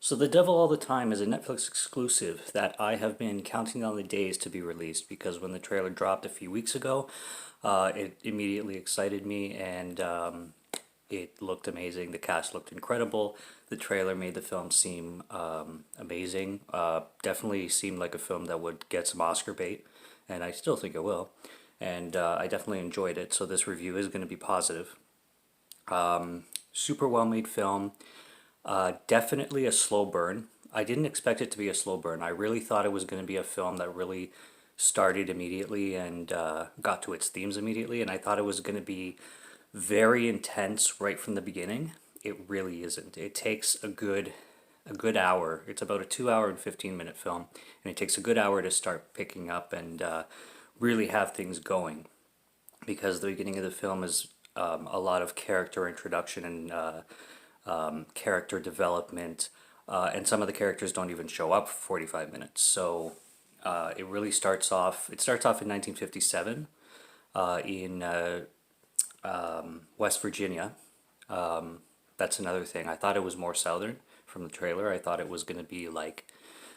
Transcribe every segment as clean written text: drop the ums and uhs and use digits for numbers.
So The Devil All the Time is a Netflix exclusive that I have been counting down the days to be released because when the trailer dropped a few weeks ago, it immediately excited me and it looked amazing. The cast looked incredible. The trailer made the film seem amazing. Definitely seemed like a film that would get some Oscar bait, and I still think it will. And I definitely enjoyed it, so this review is going to be positive. Super well made film. Definitely a slow burn. I didn't expect it to be a slow burn. I really thought it was going to be a film that really started immediately and got to its themes immediately, and I thought it was going to be very intense right from the beginning. It really isn't. It takes a good hour. It's about a 2 hour and 15 minute film, and it takes a good hour to start picking up and really have things going because the beginning of the film is a lot of character introduction and character development, and some of the characters don't even show up for 45 minutes. So it really starts off. It starts off in 1957 in West Virginia. That's another thing. I thought it was more southern from the trailer. I thought it was going to be like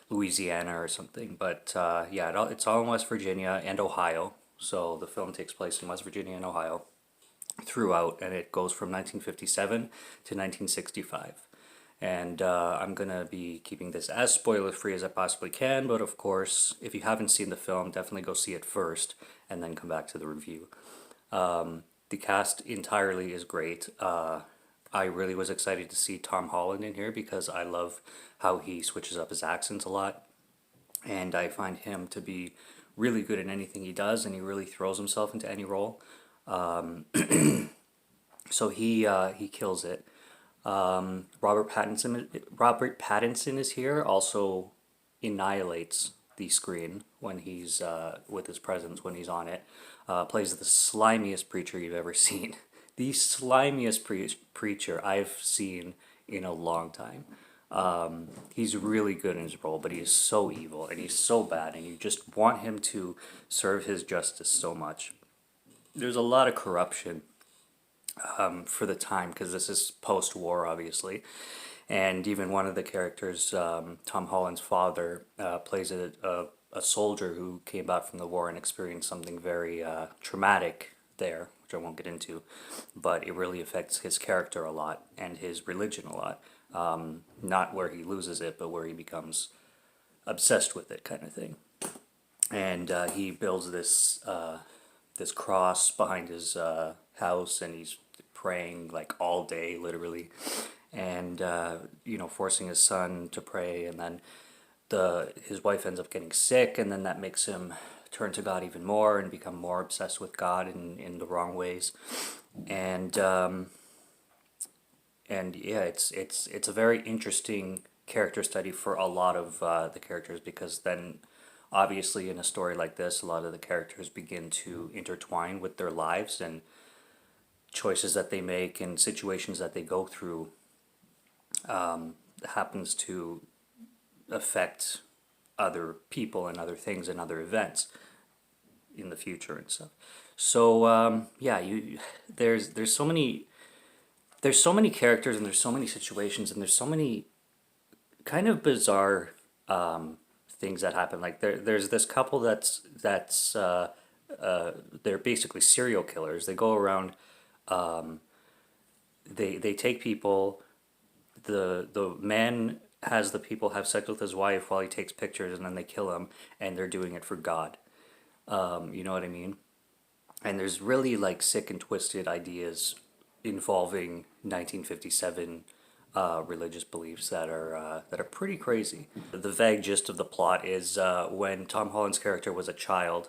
Louisiana or something, but yeah, it's all in West Virginia and Ohio. So the film takes place in West Virginia and Ohio throughout, and it goes from 1957 to 1965. And I'm gonna be keeping this as spoiler free as I possibly can, but of course, if you haven't seen the film, definitely go see it first and then come back to the review. The cast entirely is great. I really was excited to see Tom Holland in here because I love how he switches up his accents a lot, and I find him to be really good in anything he does, and he really throws himself into any role. So he kills it. Robert Pattinson is here. Also annihilates the screen when he's with his presence when he's on it. Plays the slimiest preacher you've ever seen. The slimiest preacher I've seen in a long time. He's really good in his role, but he is so evil and he's so bad, and you just want him to serve his justice so much. There's a lot of corruption for the time because this is post-war, obviously, and even one of the characters, Tom Holland's father, plays a soldier who came back from the war and experienced something very traumatic there, which I won't get into, but it really affects his character a lot and his religion a lot. Not where he loses it, but where he becomes obsessed with it, kind of thing. And he builds this cross behind his house, and he's praying like all day, literally, and forcing his son to pray, and then his wife ends up getting sick, and then that makes him turn to God even more and become more obsessed with God in the wrong ways, and yeah, it's a very interesting character study for a lot of the characters, because then obviously in a story like this, a lot of the characters begin to intertwine with their lives, and choices that they make and situations that they go through happens to affect other people and other things and other events in the future and stuff. So yeah, there's so many characters, and there's so many situations, and there's so many kind of bizarre things that happen. Like there's this couple that's they're basically serial killers. They go around. They take people. The man has the people have sex with his wife while he takes pictures, and then they kill him, and they're doing it for God. You know what I mean? And there's really like sick and twisted ideas involving 1957 religious beliefs that are pretty crazy. The vague gist of the plot is when Tom Holland's character was a child,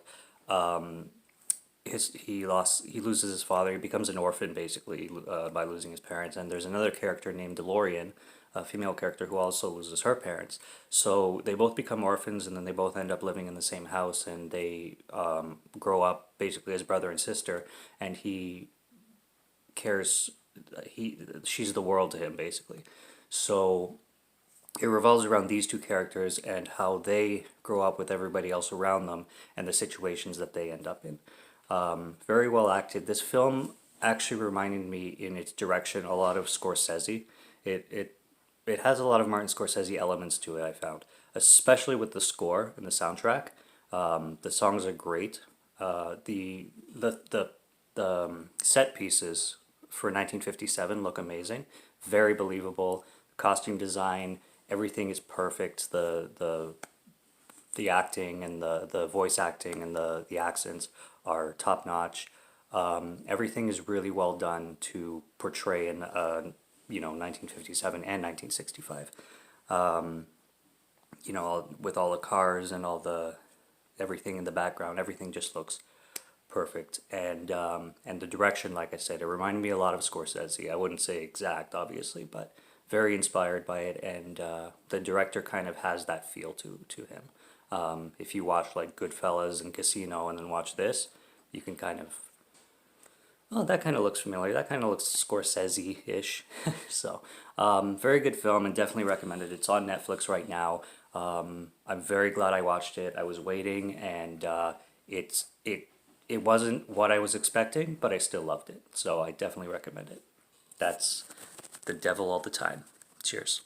he loses his father. He becomes an orphan basically by losing his parents. And there's another character named DeLorean, a female character who also loses her parents. So they both become orphans, and then they both end up living in the same house, and they grow up basically as brother and sister. And he cares. She's the world to him basically. So it revolves around these two characters and how they grow up with everybody else around them and the situations that they end up in. Very well acted. This film actually reminded me in its direction a lot of Scorsese. It it has a lot of Martin Scorsese elements to it, I found, especially with the score and the soundtrack. The songs are great. The set pieces for 1957 look amazing, very believable. Costume design, everything is perfect. The acting and the voice acting and the accents are top notch. Everything is really well done to portray in 1957 and 1965. With all the cars and all the everything in the background, everything just looks perfect. And the direction, like I said, it reminded me a lot of Scorsese. I wouldn't say exact, obviously, but very inspired by it. And the director kind of has that feel to him. If you watch like Goodfellas and Casino and then watch this, you can kind of, oh, that kind of looks familiar. That kind of looks Scorsese-ish. So, very good film and definitely recommend it. It's on Netflix right now. I'm very glad I watched it. I was waiting, and it wasn't what I was expecting, but I still loved it. So I definitely recommend it. That's The Devil All the Time. Cheers.